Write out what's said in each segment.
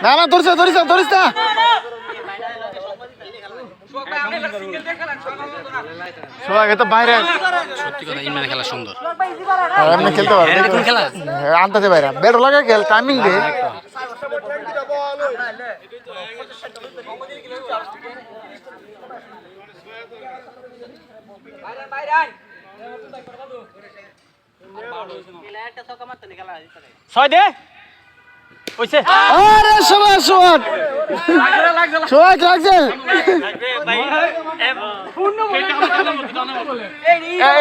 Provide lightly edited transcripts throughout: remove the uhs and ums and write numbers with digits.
না না ধরিস ধরিস ধরিস না সোহাগ তো বাইরে সত্যি কথা ইমরান খেলা সুন্দর এমনি খেলতে পারে কোন খেলা আনতে বাইরে বেড লাগা খেল টাইমিং দে ছয় দে কইছে আরে সোহাগ সোহাগ সোহাগ লাগছে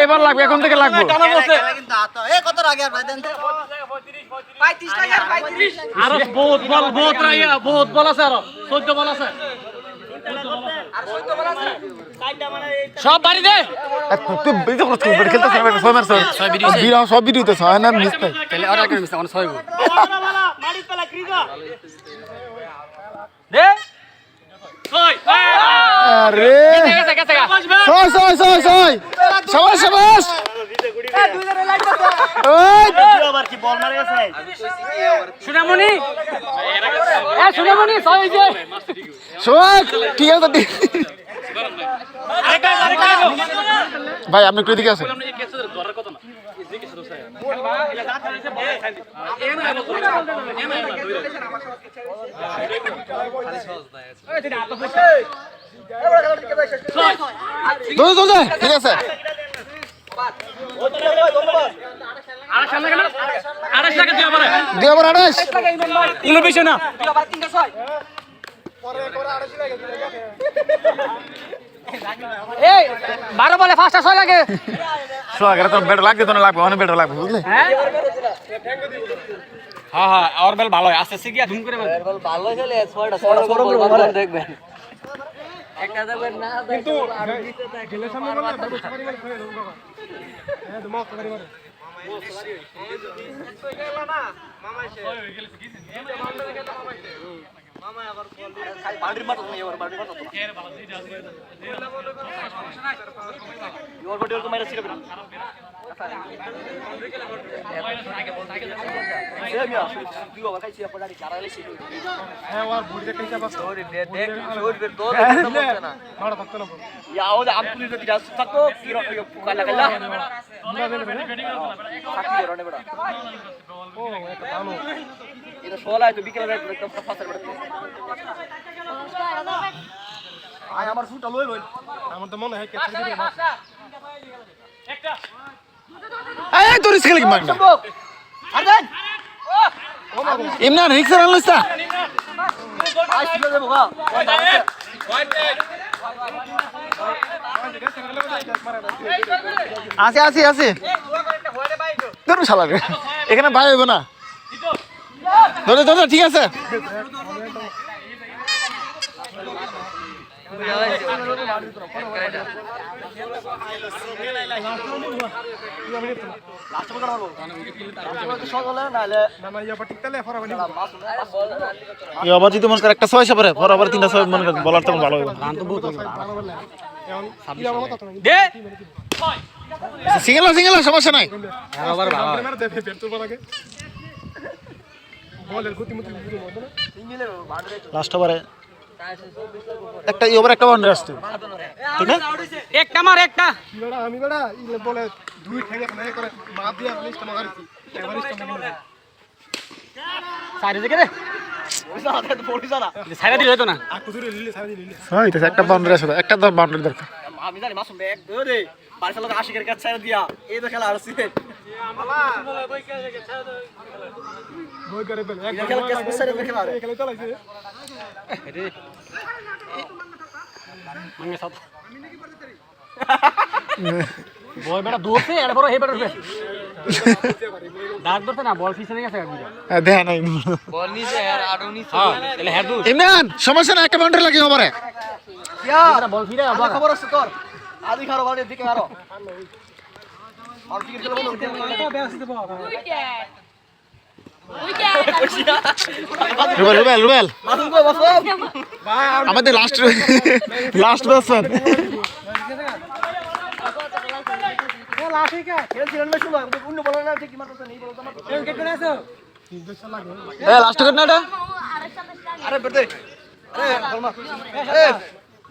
এবার লাগবে এখন থেকে লাগবে আর বহুত বল আছে আর 14 বল আছে সব বাড়ি দে তুই বিজে করছ খেলতে ছয় মারছ সব ভিডিওতে ছয় না মিস নাই তাহলে আর একটা মিস ছয় গো মারি পেলা ক্রিজা দে ছয় আরে ছয় ছয় ছয় ছয় শাবাশ শাবাশ ওই আবার কি বল মারে গেছে সুনামনি সুনামনি ছয় হইছে সোহাগ ঠিক আছে ভাই আপনি একটু এদিকে আসেন ঠিক আছে এই 12 বলে ফার্স্ট 6 লাগে সোহাগ তো বেটার লাগবে তো না লাগবে অনেক বেটার লাগবে বুঝলে হ্যাঁ হ্যাঁ আর বেল ভালো আছে সিগিয়া ধুম করে বল ভালো খেলে 6টা বল দেখবেন একটা দেখবেন না কিন্তু গেলে সামনে বল হ্যাঁ দিমাগ করে মারে মামা এসে মামা আবার বল খালি বাউন্ডারি মারতো না এবার বাউন্ডারি মারতো এর ভালো দিই আছে সমস্যা নাই ইওর বডি তো মাইরা ছিল হ্যাঁ ওর বডি দেখে যা বাস ওরে দেখ শরীরে তোর হচ্ছে না মারা থাকতো না ইয়া ও আম পুলিশ যদি রাস্তা থাকতো কি রকম পোকা লাগাইলা সাকি করনে বড় ও এটা ভালো এটা সোলাই তো বিকেলে একদম ফাস্টার পড়তে আয় আমার শুটা লই লই আমার তো মনে হয় ক্যাচ দিবে না একটা এই তোর খেলে কি মারনা আরদান ইমরান রিক্সার আনলস তা আই ছিল দেবো গা আছে আছে আছে ধরু শালা রে এখানে ভাই হইব না ধরে ধরে ঠিক আছে আবার যদি মনে কর একটা 6 পরে পর আবার 3টা 6 মনে কর বলার তখন ভালো হবে দে সিঙ্গেল সিঙ্গেল সমস্যা নাই আবার ভালো লাস্ট ওভারে একটা ওভার একটা বাউন্ডারি আসছে ঠিক না একটা মার একটা আমি বড়া ইলে বলে দুই ঠেঙ্গে ফেলে করে মাপ দিয়া লিস্ট মাগারিছি এভারেস্ট মাগারিছি সাইডে দেখে রে ওইটা হাতে তো পড়ি জানা সাইডে দিলে হতো না আকুজুরে লিলে সাইডে লিলে হ্যাঁ এটা একটা বাউন্ডারি আছে একটা বাউন্ডারি দরকার আমি জানি মাসুম ব্যাগ দে দে বারসালো আশিকের কাছে ছাড়া দিয়া এই তো খেলা আরছি মামা বই করে বেল এক খেলা কেস বিসারে খেলা রে খেলা চলাইছে রে মাঙ্গে সাথ বল বেটা দৌড়ছে এরপর হে বেটা দাগ ধরতে না বল পিছনে গেছে দেখ নাই বল নিচে আর আরো নিচে তাহলে হেড দূর ইমরান সমস্যা না একটা বাউন্ডারি লাগে ওভারে বল ফিরে আমার খবর আছে তোর আদি খারো বাড়ি দিকে মারো আর টিকিট খেলা বন্ধ রুবেল রুবেল রুবেল আমাদের last last batsman last wicket না এটা আরে বেটে আরে বলমা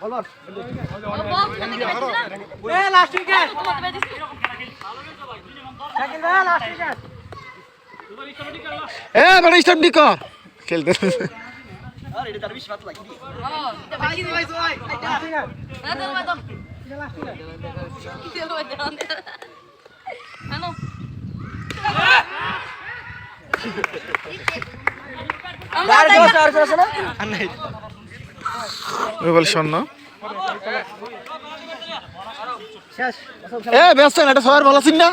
বলমা লাস্ট উইকেট শাকিল ভাই লাস্ট উইকেট বড় স্টাম্প নি কর খেলতে আরে এটা 20 মাত লাগি রুবেল শূন্য ব্যাটসম্যান এটা সবার ভালো আছেন না